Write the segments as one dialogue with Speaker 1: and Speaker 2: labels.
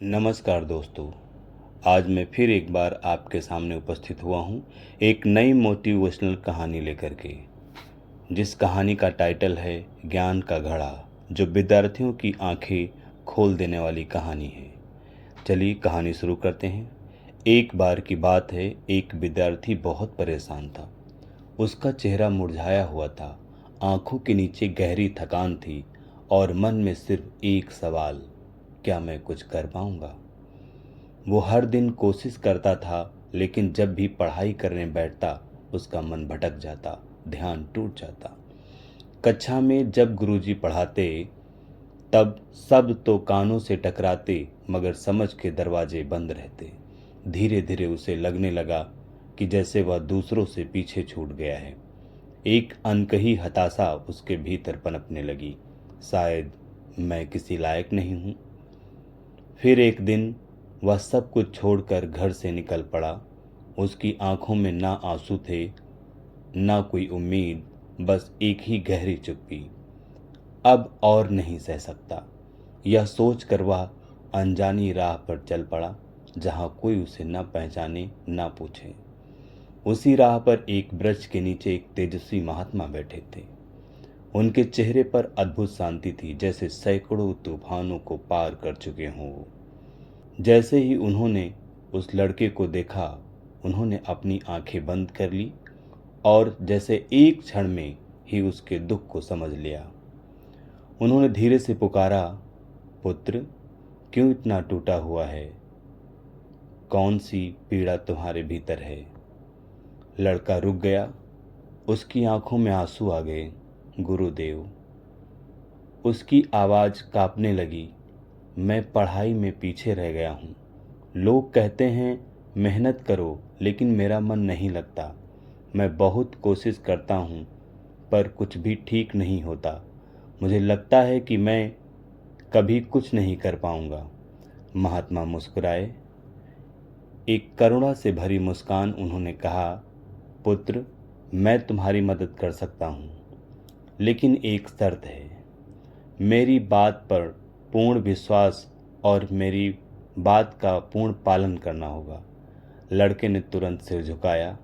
Speaker 1: नमस्कार दोस्तों। आज मैं फिर एक बार आपके सामने उपस्थित हुआ हूँ एक नई मोटिवेशनल कहानी लेकर के, जिस कहानी का टाइटल है ज्ञान का घड़ा, जो विद्यार्थियों की आंखें खोल देने वाली कहानी है। चलिए कहानी शुरू करते हैं। एक बार की बात है, एक विद्यार्थी बहुत परेशान था। उसका चेहरा मुरझाया हुआ था, आंखों के नीचे गहरी थकान थी और मन में सिर्फ एक सवाल, क्या मैं कुछ कर पाऊंगा। वो हर दिन कोशिश करता था, लेकिन जब भी पढ़ाई करने बैठता उसका मन भटक जाता, ध्यान टूट जाता। कक्षा में जब गुरुजी पढ़ाते तब सब तो कानों से टकराते, मगर समझ के दरवाजे बंद रहते। धीरे धीरे उसे लगने लगा कि जैसे वह दूसरों से पीछे छूट गया है। एक अनकही हताशा उसके भीतर पनपने लगी, शायद मैं किसी लायक नहीं हूँ। फिर एक दिन वह सब कुछ छोड़कर घर से निकल पड़ा। उसकी आंखों में ना आंसू थे, ना कोई उम्मीद, बस एक ही गहरी चुप्पी। अब और नहीं सह सकता, यह सोचकर वह अनजानी राह पर चल पड़ा, जहां कोई उसे न पहचाने न पूछे। उसी राह पर एक वृक्ष के नीचे एक तेजस्वी महात्मा बैठे थे। उनके चेहरे पर अद्भुत शांति थी, जैसे सैकड़ों तूफानों को पार कर चुके हों वो। जैसे ही उन्होंने उस लड़के को देखा, उन्होंने अपनी आंखें बंद कर ली और जैसे एक क्षण में ही उसके दुख को समझ लिया। उन्होंने धीरे से पुकारा, पुत्र, क्यों इतना टूटा हुआ है? कौन सी पीड़ा तुम्हारे भीतर है? लड़का रुक गया, उसकी आंखों में आंसू आ गए। गुरुदेव, उसकी आवाज़ कांपने लगी, मैं पढ़ाई में पीछे रह गया हूँ। लोग कहते हैं मेहनत करो, लेकिन मेरा मन नहीं लगता। मैं बहुत कोशिश करता हूँ, पर कुछ भी ठीक नहीं होता। मुझे लगता है कि मैं कभी कुछ नहीं कर पाऊँगा। महात्मा मुस्कुराए, एक करुणा से भरी मुस्कान। उन्होंने कहा, पुत्र, मैं तुम्हारी मदद कर सकता हूँ, लेकिन एक शर्त है। मेरी बात पर पूर्ण विश्वास और मेरी बात का पूर्ण पालन करना होगा। लड़के ने तुरंत सिर झुकाया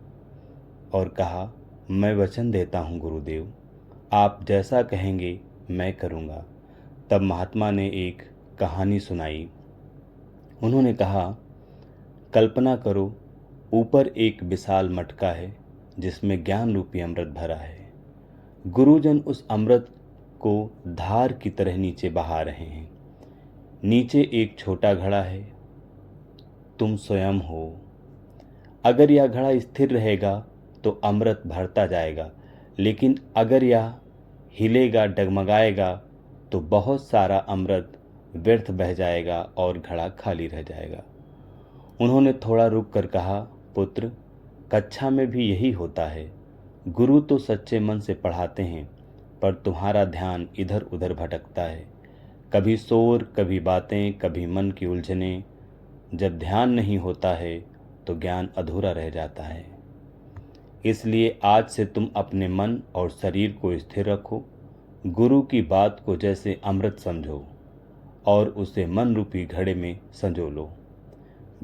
Speaker 1: और कहा, मैं वचन देता हूँ गुरुदेव, आप जैसा कहेंगे मैं करूँगा। तब महात्मा ने एक कहानी सुनाई। उन्होंने कहा, कल्पना करो, ऊपर एक विशाल मटका है जिसमें ज्ञान रूपी अमृत भरा है। गुरुजन उस अमृत को धार की तरह नीचे बहा रहे हैं। नीचे एक छोटा घड़ा है, तुम स्वयं हो। अगर यह घड़ा स्थिर रहेगा तो अमृत भरता जाएगा, लेकिन अगर यह हिलेगा, डगमगाएगा, तो बहुत सारा अमृत व्यर्थ बह जाएगा और घड़ा खाली रह जाएगा। उन्होंने थोड़ा रुक कर कहा, पुत्र, कक्षा में भी यही होता है। गुरु तो सच्चे मन से पढ़ाते हैं, पर तुम्हारा ध्यान इधर उधर भटकता है। कभी शोर, कभी बातें, कभी मन की उलझनें। जब ध्यान नहीं होता है तो ज्ञान अधूरा रह जाता है। इसलिए आज से तुम अपने मन और शरीर को स्थिर रखो। गुरु की बात को जैसे अमृत समझो और उसे मन रूपी घड़े में संजो लो।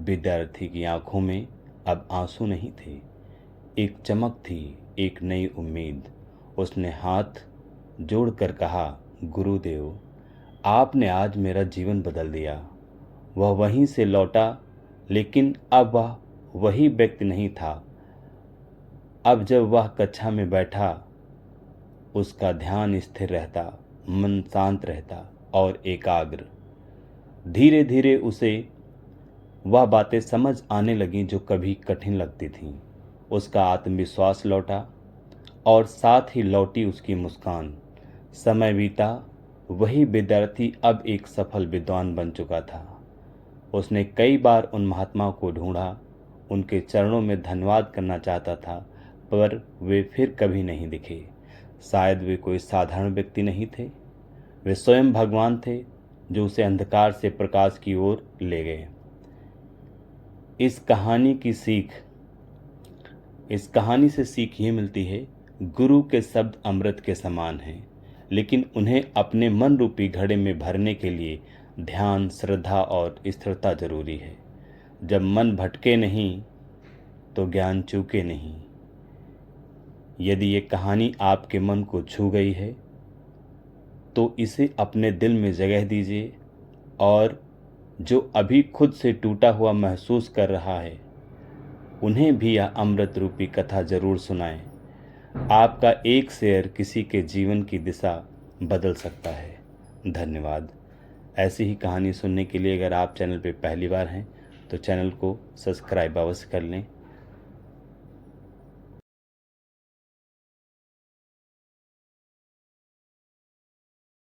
Speaker 1: विद्यार्थी की आंखों में अब आंसू नहीं थे, एक चमक थी, एक नई उम्मीद। उसने हाथ जोड़कर कहा, गुरुदेव, आपने आज मेरा जीवन बदल दिया। वह वहीं से लौटा, लेकिन अब वह वही व्यक्ति नहीं था। अब जब वह कक्षा में बैठा, उसका ध्यान स्थिर रहता, मन शांत रहता और एकाग्र। धीरे धीरे उसे वह बातें समझ आने लगीं जो कभी कठिन लगती थीं। उसका आत्मविश्वास लौटा और साथ ही लौटी उसकी मुस्कान। समय बीता, वही विद्यार्थी अब एक सफल विद्वान बन चुका था। उसने कई बार उन महात्माओं को ढूंढा, उनके चरणों में धन्यवाद करना चाहता था, पर वे फिर कभी नहीं दिखे। शायद वे कोई साधारण व्यक्ति नहीं थे, वे स्वयं भगवान थे, जो उसे अंधकार से प्रकाश की ओर ले गए। इस कहानी से सीख ये मिलती है, गुरु के शब्द अमृत के समान हैं, लेकिन उन्हें अपने मन रूपी घड़े में भरने के लिए ध्यान, श्रद्धा और स्थिरता जरूरी है। जब मन भटके नहीं तो ज्ञान चूके नहीं। यदि ये कहानी आपके मन को छू गई है तो इसे अपने दिल में जगह दीजिए, और जो अभी खुद से टूटा हुआ महसूस कर रहा है उन्हें भी यह अमृत रूपी कथा जरूर सुनाएं। आपका एक शेयर किसी के जीवन की दिशा बदल सकता है। धन्यवाद। ऐसी ही कहानी सुनने के लिए अगर आप चैनल पर पहली बार हैं तो चैनल को सब्सक्राइब अवश्य कर लें